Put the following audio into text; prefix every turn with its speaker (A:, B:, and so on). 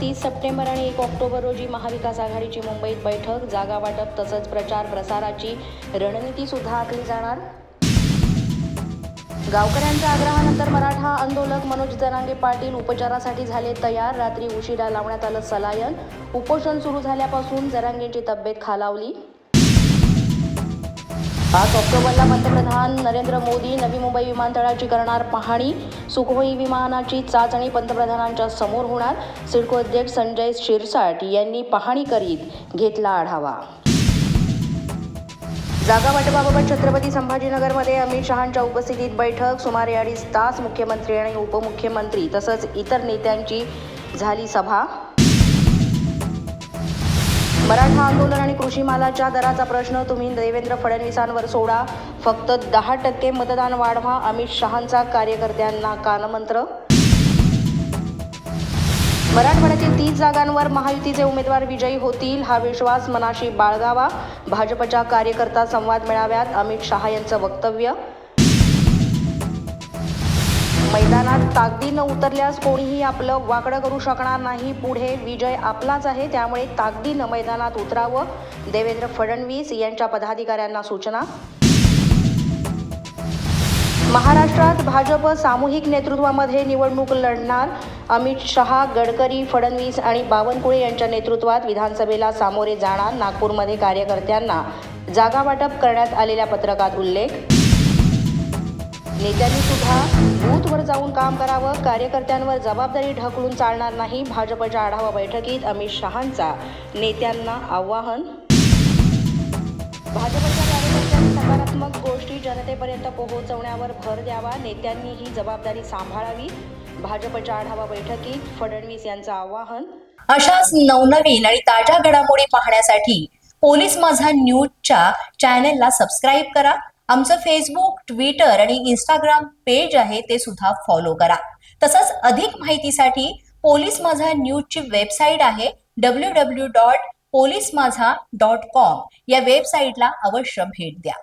A: 30 September आणि 1 October रोजी महाविकास आघाडीची मुंबईत बैठक. जागा वाटप तसंच प्रचार प्रसाराची रणनीती सुद्धा आखली जाणार. गावकऱ्यांच्या आग्रहानंतर मराठा आंदोलक मनोज जरांगे पाटील उपचारासाठी झाले तयार. रात्री उशिरा लावण्यात आलं सलायन. उपोषण सुरू झाल्यापासून जरांगेंची तब्येत खालावली. 5 ऑक्टोबरला पंतप्रधान नरेंद्र मोदी नवी मुंबई विमानतळाची करणार पाहणी. सुखोई विमानाची चाचणी पंतप्रधानांच्या समोर होणार. सिडको अध्यक्ष संजय शिरसाट यांनी पाहणी करीत घेतला आढावा. जागा वाटपाबाबत छत्रपती संभाजीनगरमध्ये अमित शहांच्या उपस्थितीत बैठक. सुमारे 2.5 तास मुख्यमंत्री आणि उपमुख्यमंत्री तसंच इतर नेत्यांची झाली सभा. मराठा आंदोलन आणि कृषी मालाच्या दराचा प्रश्न तुम्ही देवेंद्र फडणवीसांवर सोडा. फक्त 10% मतदान वाढवा. अमित शहांचा कार्यकर्त्यांना कानमंत्र. मराठवाड्यातील 30 जागांवर महायुतीचे उमेदवार विजयी होतील हा विश्वास मनाशी बाळगावा. भाजपच्या कार्यकर्ता संवाद मेळाव्यात अमित शहा यांचं वक्तव्य. मैदानात ताकदीनं उतरल्यास कोणीही आपलं वाकडं करू शकणार नाही. पुढे विजय आपलाच आहे, त्यामुळे ताकदीनं मैदानात उतरावं. देवेंद्र फडणवीस यांच्या पदाधिकाऱ्यांना सूचना. महाराष्ट्रात भाजप सामूहिक नेतृत्वामध्ये निवडणूक लढणार. अमित शहा, गडकरी, फडणवीस आणि बावनकुळे यांच्या नेतृत्वात विधानसभेला सामोरे जाणार. नागपूरमध्ये कार्यकर्त्यांना जागा वाटप करण्यात आलेल्या पत्रकात उल्लेख. नेत्यांनी सुद्धा बूथवर जाऊन काम करावं. कार्यकर्त्यांवर जबाबदारी ढकलून चालणार नाही. भाजपच्या आढावा बैठकीत अमित शहांचा नेत्यांना आवाहन. भाजपच्या कार्यकर्त्यांनी सकारात्मक गोष्टी जनतेपर्यंत पोहोचवण्यावर भर द्यावा. नेत्यांनी ही जबाबदारी सांभाळावी. भाजपच्या आढावा बैठकीत फडणवीस यांचं आवाहन.
B: अशाच नवनवीन आणि ताज्या घडामोडी पाहण्यासाठी पोलीस माझा न्यूजच्या चॅनेलला सबस्क्राईब करा. आमचं फेसबुक, ट्विटर आणि इंस्टाग्राम पेज आहे ते सुद्धा फॉलो करा. तसंच अधिक माहितीसाठी पोलीस माझा न्यूजची वेबसाईट आहे www.polismazha.com या वेबसाईटला अवश्य भेट द्या.